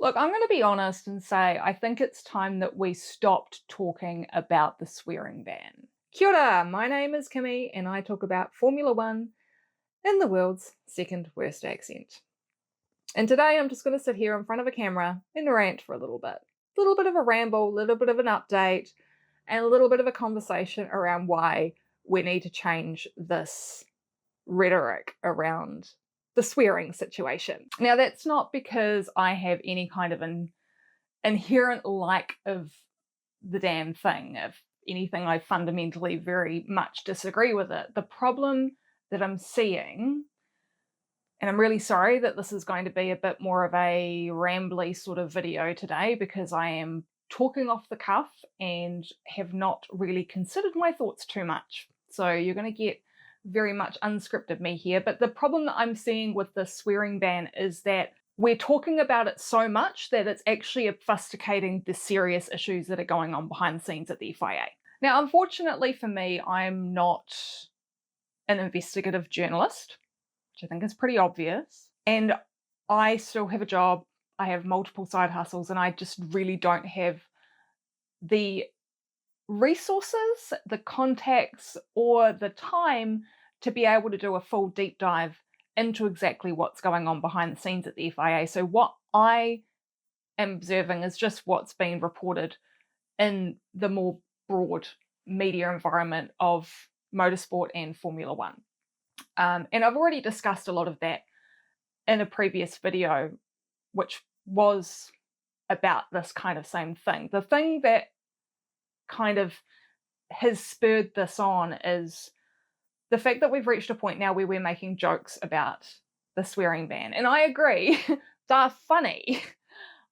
Look, I'm going to be honest and say I think it's time that we stopped talking about the swearing ban. Kia ora, my name is Kimmy and I talk about Formula One in the world's second worst accent. And today I'm just going to sit here in front of a camera and rant for a little bit. A little bit of a ramble, a little bit of an update, and a little bit of a conversation around why we need to change this rhetoric around the swearing situation. Now, that's not because I have any kind of an inherent like of the damn thing. If anything, I fundamentally very much disagree with it. The problem that I'm seeing, and I'm really sorry that this is going to be a bit more of a rambly sort of video today because I am talking off the cuff and have not really considered my thoughts too much. So you're going to get very much unscripted me here. But the problem that I'm seeing with the swearing ban is that we're talking about it so much that it's actually obfuscating the serious issues that are going on behind the scenes at the FIA. Now, unfortunately for me, I'm not an investigative journalist, which I think is pretty obvious. And I still have a job, I have multiple side hustles, and I just really don't have the resources, the contacts, or the time to be able to do a full deep dive into exactly what's going on behind the scenes at the FIA. So what I am observing is just what's been reported in the more broad media environment of motorsport and Formula One. And I've already discussed a lot of that in a previous video, which was about this kind of same thing. The thing that kind of has spurred this on is the fact that we've reached a point now where we're making jokes about the swearing ban. And I agree, they're funny.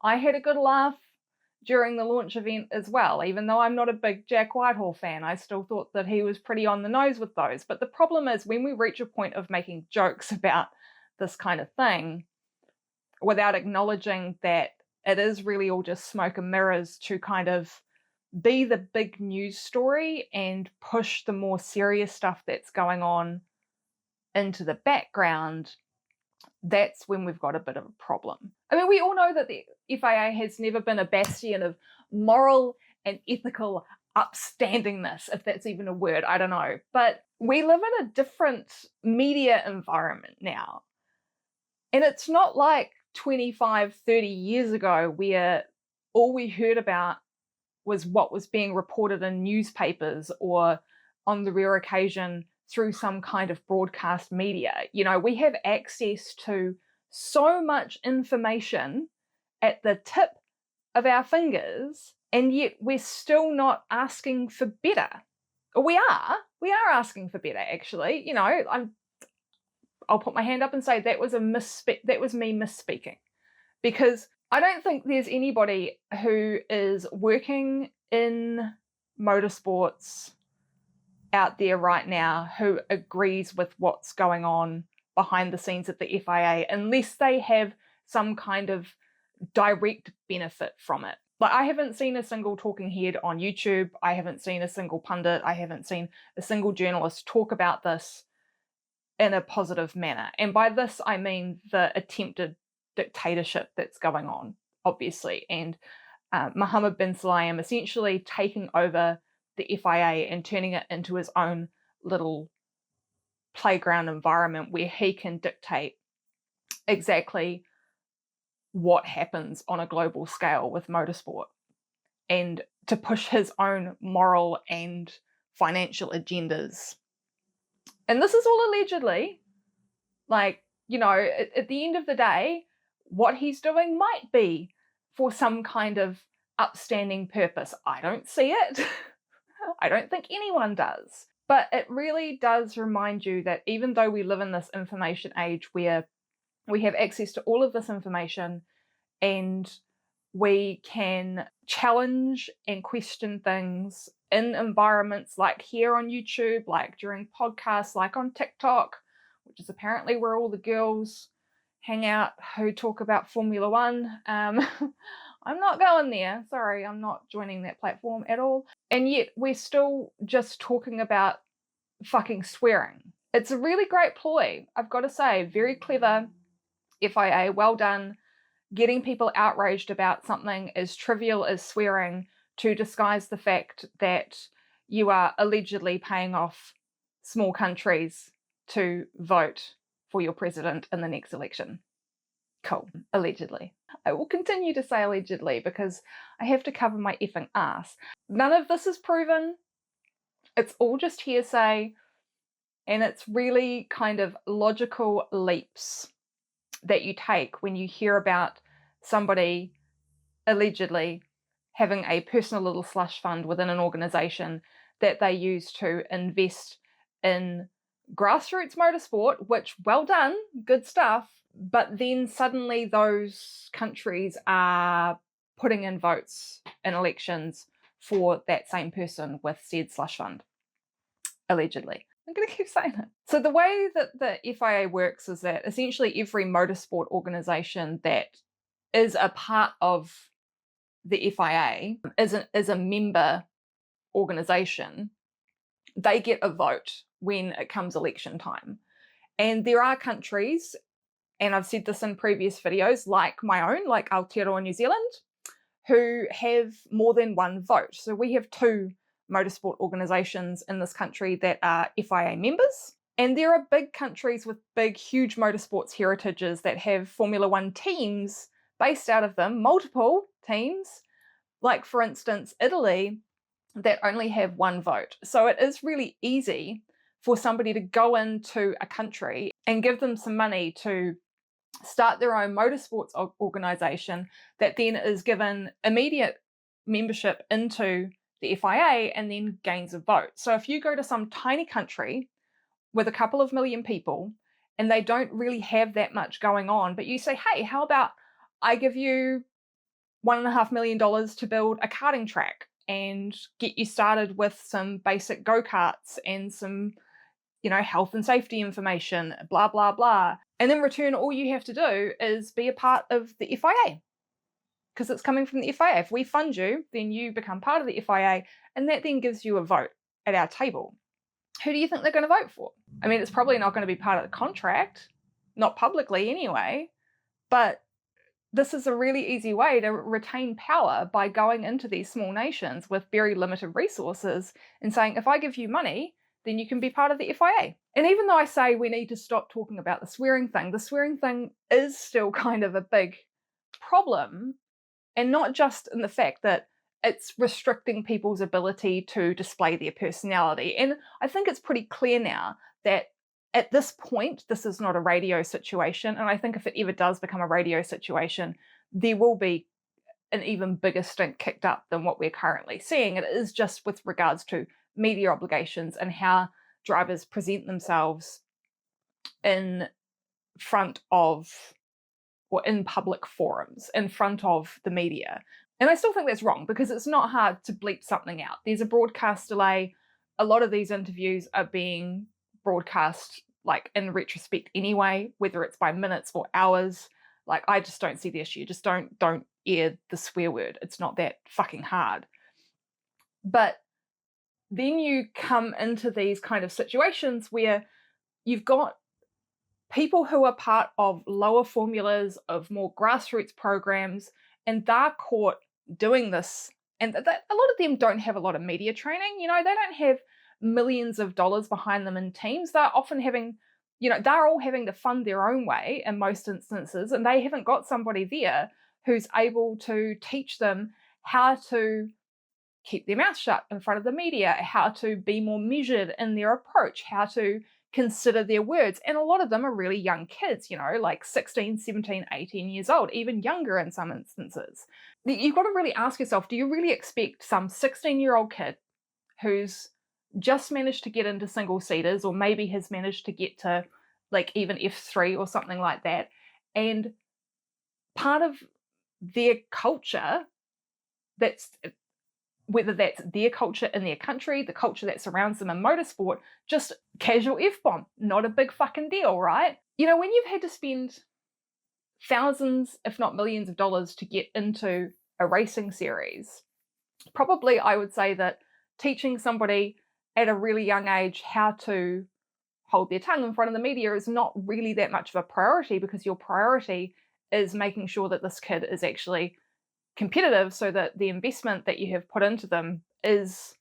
I had a good laugh during the launch event as well. Even though I'm not a big Jack Whitehall fan, I still thought that he was pretty on the nose with those. But the problem is when we reach a point of making jokes about this kind of thing without acknowledging that it is really all just smoke and mirrors to kind of be the big news story and push the more serious stuff that's going on into the background, that's when we've got a bit of a problem. I mean, we all know that the FIA has never been a bastion of moral and ethical upstandingness, if that's even a word, I don't know. But we live in a different media environment now. And it's not like 25, 30 years ago where all we heard about was what was being reported in newspapers or on the rare occasion through some kind of broadcast media. You know, we have access to so much information at the tip of our fingers, and yet we're still not asking for better. Or we are asking for better, actually. You know, I'll put my hand up and say that was that was me misspeaking, because I don't think there's anybody who is working in motorsports out there right now who agrees with what's going on behind the scenes at the FIA unless they have some kind of direct benefit from it. Like, I haven't seen a single talking head on YouTube. I haven't seen a single pundit. I haven't seen a single journalist talk about this in a positive manner. And by this, I mean the attempted dictatorship that's going on, obviously, and Mohammed bin Sulayem essentially taking over the FIA and turning it into his own little playground environment where he can dictate exactly what happens on a global scale with motorsport and to push his own moral and financial agendas. And this is all allegedly. Like, you know, at the end of the day, what he's doing might be for some kind of upstanding purpose. I don't see it. I don't think anyone does. But it really does remind you that even though we live in this information age where we have access to all of this information and we can challenge and question things in environments like here on YouTube, like during podcasts, like on TikTok, which is apparently where all the girls hang out who talk about Formula One. I'm not going there. Sorry, I'm not joining that platform at all. And yet we're still just talking about fucking swearing. It's a really great ploy, I've got to say. Very clever, FIA, well done. getting people outraged about something as trivial as swearing to disguise the fact that you are allegedly paying off small countries to vote for your president in the next election. Cool. Allegedly. I will continue to say allegedly because I have to cover my effing ass. None of this is proven. It's all just hearsay, and it's really kind of logical leaps that you take when you hear about somebody allegedly having a personal little slush fund within an organization that they use to invest in grassroots motorsport, which, well done, good stuff, but then suddenly those countries are putting in votes in elections for that same person with said slush fund, allegedly. I'm going to keep saying it. So the way that the FIA works is that essentially every motorsport organization that is a part of the FIA is a member organization. They get a vote when it comes election time. And there are countries, and I've said this in previous videos, like my own, like Aotearoa New Zealand, who have more than one vote. So we have 2 motorsport organisations in this country that are FIA members. And there are big countries with big, huge motorsports heritages that have Formula One teams based out of them, multiple teams, like for instance, Italy, that only have 1 vote. So it is really easy for somebody to go into a country and give them some money to start their own motorsports organisation that then is given immediate membership into the FIA and then gains a vote. So if you go to some tiny country with a couple of million people and they don't really have that much going on, but you say, hey, how about I give you $1.5 million to build a karting track and get you started with some basic go-karts and some, health and safety information, blah, blah, blah. And in return, all you have to do is be a part of the FIA because it's coming from the FIA. If we fund you, then you become part of the FIA, and that then gives you a vote at our table. Who do you think they're going to vote for? I mean, it's probably not going to be part of the contract, not publicly anyway, but this is a really easy way to retain power by going into these small nations with very limited resources and saying, if I give you money, then you can be part of the FIA. And even though I say we need to stop talking about the swearing thing is still kind of a big problem, and not just in the fact that it's restricting people's ability to display their personality. And I think it's pretty clear now that at this point, this is not a radio situation. And I think if it ever does become a radio situation, there will be an even bigger stink kicked up than what we're currently seeing. It is just with regards to media obligations and how drivers present themselves in front of, or in public forums, in front of the media. And I still think that's wrong because it's not hard to bleep something out. There's a broadcast delay. A lot of these interviews are being broadcast like in retrospect anyway, whether it's by minutes or hours. Like, I just don't see the issue. Just don't air the swear word. It's not that fucking hard. But then you come into these kind of situations where you've got people who are part of lower formulas of more grassroots programs, and they're caught doing this. And a lot of them don't have a lot of media training. They don't have millions of dollars behind them in teams. They're often having, they're all having to fund their own way in most instances, and they haven't got somebody there who's able to teach them how to keep their mouth shut in front of the media, how to be more measured in their approach, how to consider their words. And a lot of them are really young kids, like 16, 17, 18 years old, even younger in some instances. You've got to really ask yourself, do you really expect some 16-year-old kid who's just managed to get into single-seaters, or maybe has managed to get to like even F3 or something like that, and part of their culture, whether that's their culture in their country, the culture that surrounds them in motorsport, just casual F-bomb, not a big fucking deal, right? When you've had to spend thousands, if not millions of dollars to get into a racing series, probably I would say that teaching somebody at a really young age how to hold their tongue in front of the media is not really that much of a priority, because your priority is making sure that this kid is actually competitive so that the investment that you have put into them is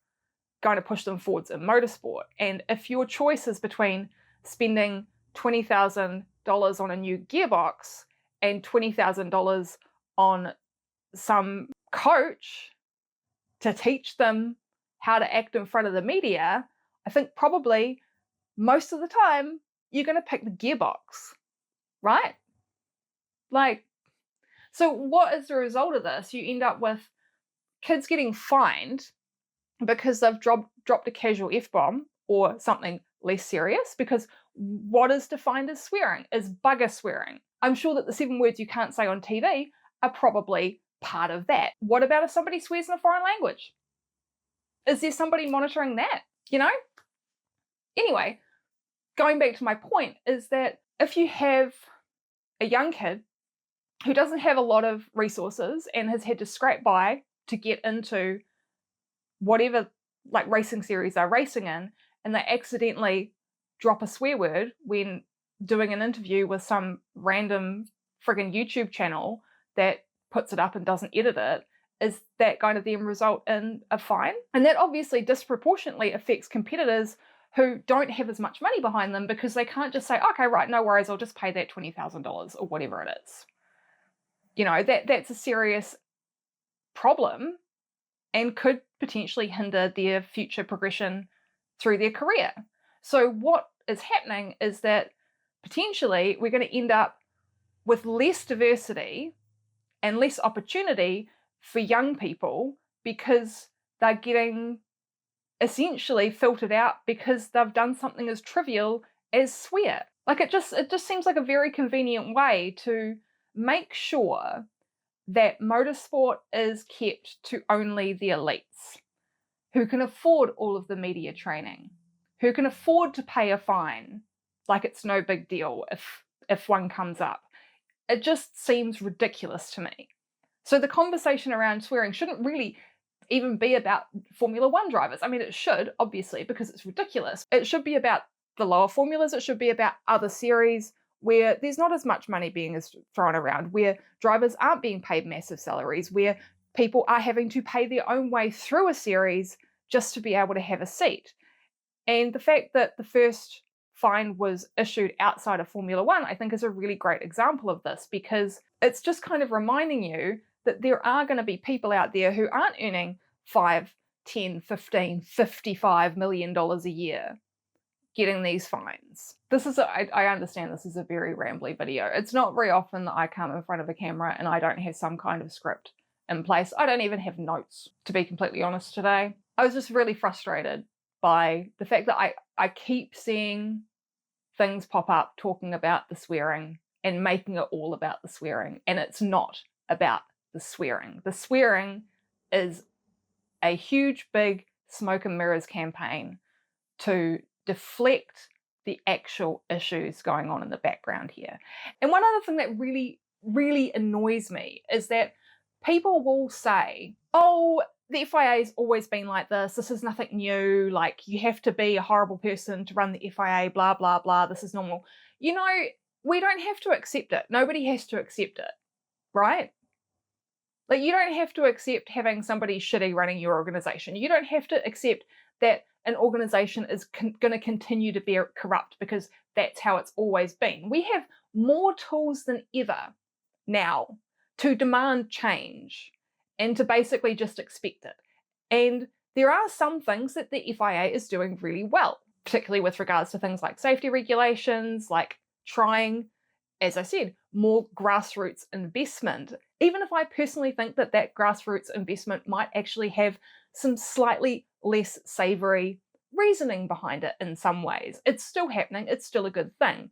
going to push them forwards in motorsport. And if your choice is between spending $20,000 on a new gearbox and $20,000 on some coach to teach them how to act in front of the media, I think probably most of the time you're going to pick the gearbox, right? Like, so what is the result of this? You end up with kids getting fined because they've dropped a casual F-bomb or something less serious, because what is defined as swearing is bugger swearing. I'm sure that the 7 words you can't say on TV are probably part of that. What about if somebody swears in a foreign language? Is there somebody monitoring that, you know? Anyway, going back to my point is that if you have a young kid who doesn't have a lot of resources and has had to scrape by to get into whatever like racing series they're racing in, and they accidentally drop a swear word when doing an interview with some random friggin' YouTube channel that puts it up and doesn't edit it, is that going to then result in a fine? And that obviously disproportionately affects competitors who don't have as much money behind them, because they can't just say, okay, right, no worries, I'll just pay that $20,000 or whatever it is. You know, that's a serious problem and could potentially hinder their future progression through their career. So what is happening is that potentially we're going to end up with less diversity and less opportunity for young people because they're getting essentially filtered out because they've done something as trivial as swear. Like it just seems like a very convenient way to make sure that motorsport is kept to only the elites who can afford all of the media training, who can afford to pay a fine like it's no big deal if one comes up. It just seems ridiculous to me. So the conversation around swearing shouldn't really even be about Formula One drivers. I mean, it should, obviously, because it's ridiculous. It should be about the lower formulas. It should be about other series where there's not as much money being thrown around, where drivers aren't being paid massive salaries, where people are having to pay their own way through a series just to be able to have a seat. And the fact that the first fine was issued outside of Formula One, I think, is a really great example of this, because it's just kind of reminding you that there are going to be people out there who aren't earning $5, $10, $15, $55 million a year getting these fines. I understand this is a very rambly video. It's not very often that I come in front of a camera and I don't have some kind of script in place. I don't even have notes, to be completely honest today. I was just really frustrated by the fact that I keep seeing things pop up talking about the swearing and making it all about the swearing, and it's not about the swearing. The swearing is a huge, big smoke and mirrors campaign to deflect the actual issues going on in the background here. And one other thing that really, really annoys me is that people will say, oh, the FIA's always been like this. This is nothing new. Like, you have to be a horrible person to run the FIA, blah, blah, blah. This is normal. You know, we don't have to accept it. Nobody has to accept it, right? Like, you don't have to accept having somebody shitty running your organization. You don't have to accept that an organization is going to continue to be corrupt because that's how it's always been. We have more tools than ever now to demand change and to basically just expect it. And there are some things that the FIA is doing really well, particularly with regards to things like safety regulations, like trying, as I said, more grassroots investment. Even if I personally think that that grassroots investment might actually have some slightly less savoury reasoning behind it in some ways. It's still happening, it's still a good thing.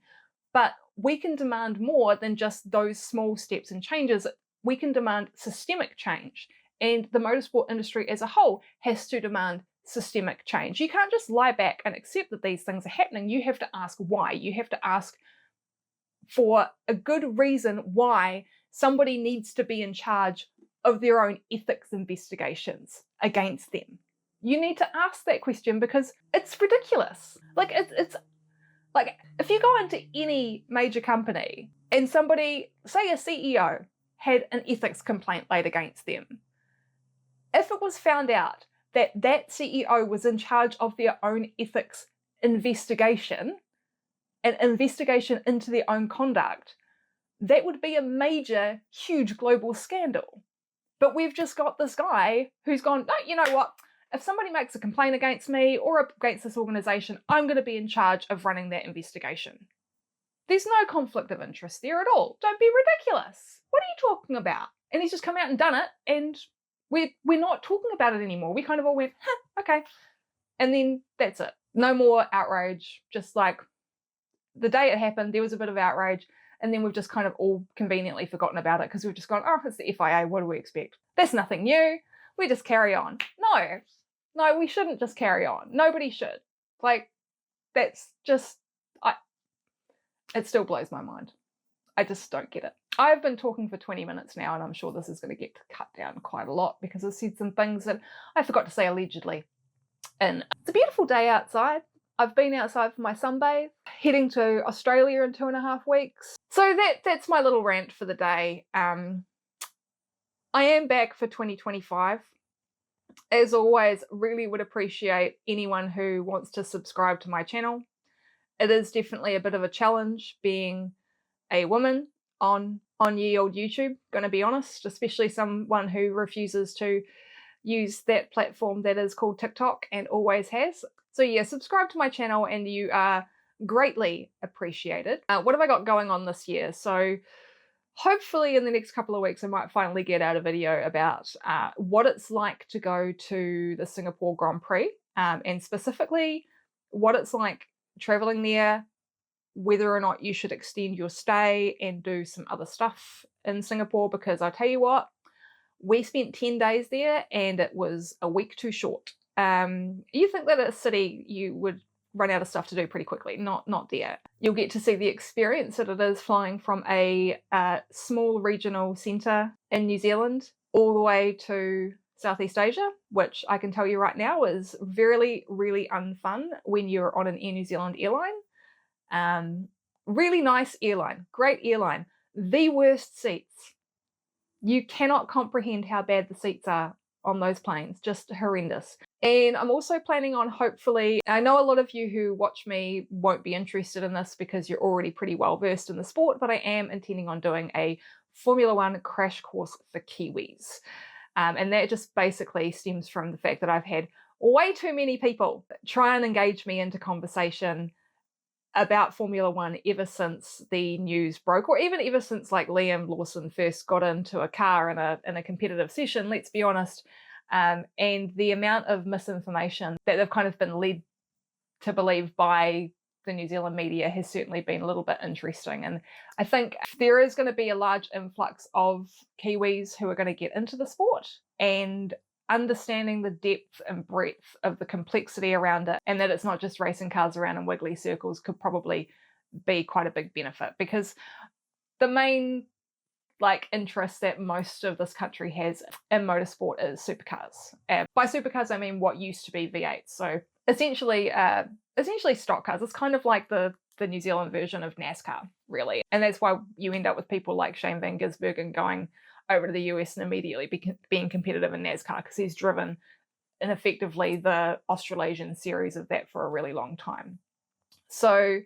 But we can demand more than just those small steps and changes. We can demand systemic change. And the motorsport industry as a whole has to demand systemic change. You can't just lie back and accept that these things are happening. You have to ask why. You have to ask for a good reason why somebody needs to be in charge of their own ethics investigations against them. You need to ask that question because it's ridiculous. Like, it's like, if you go into any major company and somebody, say a CEO, had an ethics complaint laid against them, if it was found out that that CEO was in charge of their own ethics investigation, an investigation into their own conduct, that would be a major, huge global scandal. But we've just got this guy who's gone, no, you know what? If somebody makes a complaint against me or against this organization, I'm going to be in charge of running that investigation. There's no conflict of interest there at all. Don't be ridiculous. What are you talking about? And he's just come out and done it, and we're not talking about it anymore. We kind of all went, okay. And then that's it. No more outrage. Just like the day it happened, there was a bit of outrage, and then we've just kind of all conveniently forgotten about it because we've just gone, oh, it's the FIA, what do we expect? That's nothing new. We just carry on. No, we shouldn't just carry on. Nobody should. Like, that's just, it still blows my mind. I just don't get it. I've been talking for 20 minutes now, and I'm sure this is going to get cut down quite a lot because I've said some things that I forgot to say allegedly. And it's a beautiful day outside. I've been outside for my sunbathe, heading to Australia in 2.5 weeks. So that's my little rant for the day. I am back for 2025. As always, really would appreciate anyone who wants to subscribe to my channel. It is definitely a bit of a challenge being a woman on ye old YouTube, gonna be honest, especially someone who refuses to use that platform that is called TikTok and always has. So yeah, subscribe to my channel and you are greatly appreciated. What have I got going on this year? So hopefully in the next couple of weeks I might finally get out a video about what it's like to go to the Singapore Grand Prix, and specifically what it's like traveling there, whether or not you should extend your stay and do some other stuff in Singapore, because I tell you what, we spent 10 days there and it was a week too short. You think that at a city you would run out of stuff to do pretty quickly. Not there. You'll get to see the experience that it is flying from a small regional centre in New Zealand all the way to Southeast Asia, which I can tell you right now is really, really unfun when you're on an Air New Zealand airline. Really nice airline, great airline. The worst seats. You cannot comprehend how bad the seats are on those planes, just horrendous. And I'm also planning on, hopefully, I know a lot of you who watch me won't be interested in this because you're already pretty well versed in the sport, but I am intending on doing a Formula One crash course for Kiwis. And that just basically stems from the fact that I've had way too many people try and engage me into conversation about Formula One ever since the news broke, or even ever since like Liam Lawson first got into a car in a competitive session, let's be honest. And the amount of misinformation that they've kind of been led to believe by the New Zealand media has certainly been a little bit interesting. And I think there is going to be a large influx of Kiwis who are going to get into the sport, and understanding the depth and breadth of the complexity around it, and that it's not just racing cars around in wiggly circles, could probably be quite a big benefit, because the main interest that most of this country has in motorsport is supercars. And by supercars I mean what used to be V8s. So essentially stock cars. It's kind of like the New Zealand version of NASCAR, really. And that's why you end up with people like Shane Van Gisbergen going over to the US and immediately being competitive in NASCAR, because he's driven in effectively the Australasian series of that for a really long time. So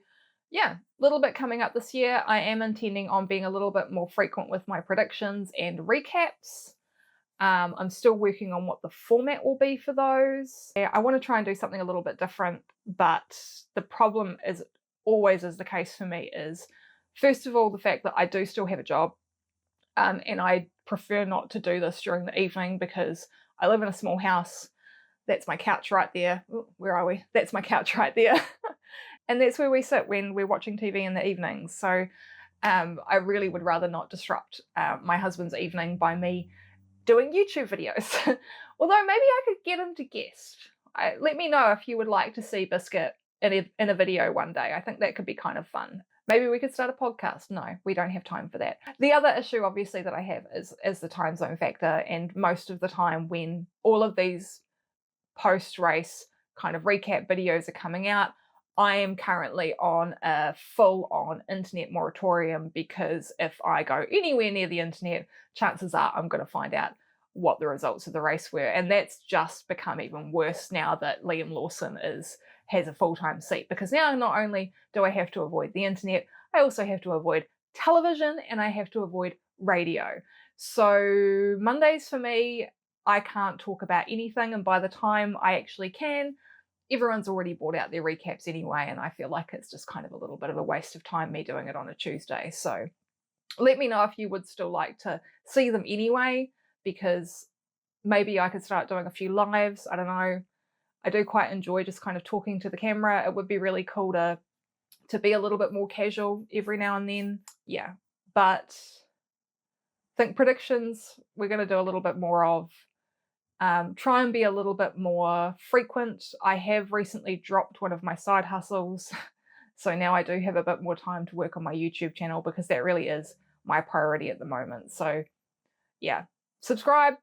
yeah, a little bit coming up this year. I am intending on being a little bit more frequent with my predictions and recaps. I'm still working on what the format will be for those. I want to try and do something a little bit different, but the problem is, always is the case for me, is first of all the fact that I do still have a job, and I prefer not to do this during the evening because I live in a small house. That's my couch right there. Ooh, where are we? That's my couch right there. And that's where we sit when we're watching TV in the evenings. So I really would rather not disrupt my husband's evening by me doing YouTube videos. Although maybe I could get him to guest. Let me know if you would like to see Biscuit in a video one day. I think that could be kind of fun. Maybe we could start a podcast. No, we don't have time for that. The other issue, obviously, that I have is the time zone factor. And most of the time when all of these post-race kind of recap videos are coming out, I am currently on a full-on internet moratorium because if I go anywhere near the internet, chances are I'm going to find out what the results of the race were. And that's just become even worse now that Liam Lawson has a full-time seat, because now not only do I have to avoid the internet, I also have to avoid television and I have to avoid radio. So Mondays for me, I can't talk about anything, and by the time I actually can, everyone's already bought out their recaps anyway, and I feel like it's just kind of a little bit of a waste of time me doing it on a Tuesday. So let me know if you would still like to see them anyway, because maybe I could start doing a few lives. I don't know. I do quite enjoy just kind of talking to the camera. It would be really cool to be a little bit more casual every now and then. Yeah. But think predictions we're going to do a little bit more of. Try and be a little bit more frequent. I have recently dropped one of my side hustles, so now I do have a bit more time to work on my YouTube channel, because that really is my priority at the moment. So yeah, subscribe,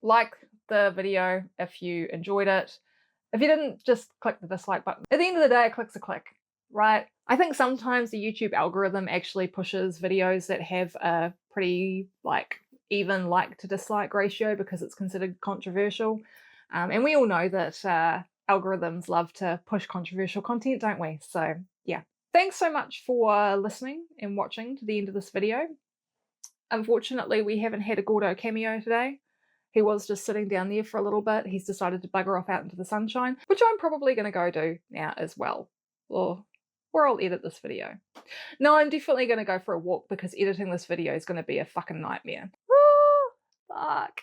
like the video if you enjoyed it. If you didn't, just click the dislike button. At the end of the day, a click's a click, right? I think sometimes the YouTube algorithm actually pushes videos that have a pretty even like to dislike ratio because it's considered controversial. And we all know that algorithms love to push controversial content, don't we? So yeah. Thanks so much for listening and watching to the end of this video. Unfortunately, we haven't had a Gordo cameo today. He was just sitting down there for a little bit. He's decided to bugger off out into the sunshine, which I'm probably going to go do now as well. Or I'll edit this video. No, I'm definitely going to go for a walk, because editing this video is going to be a fucking nightmare. Fuck.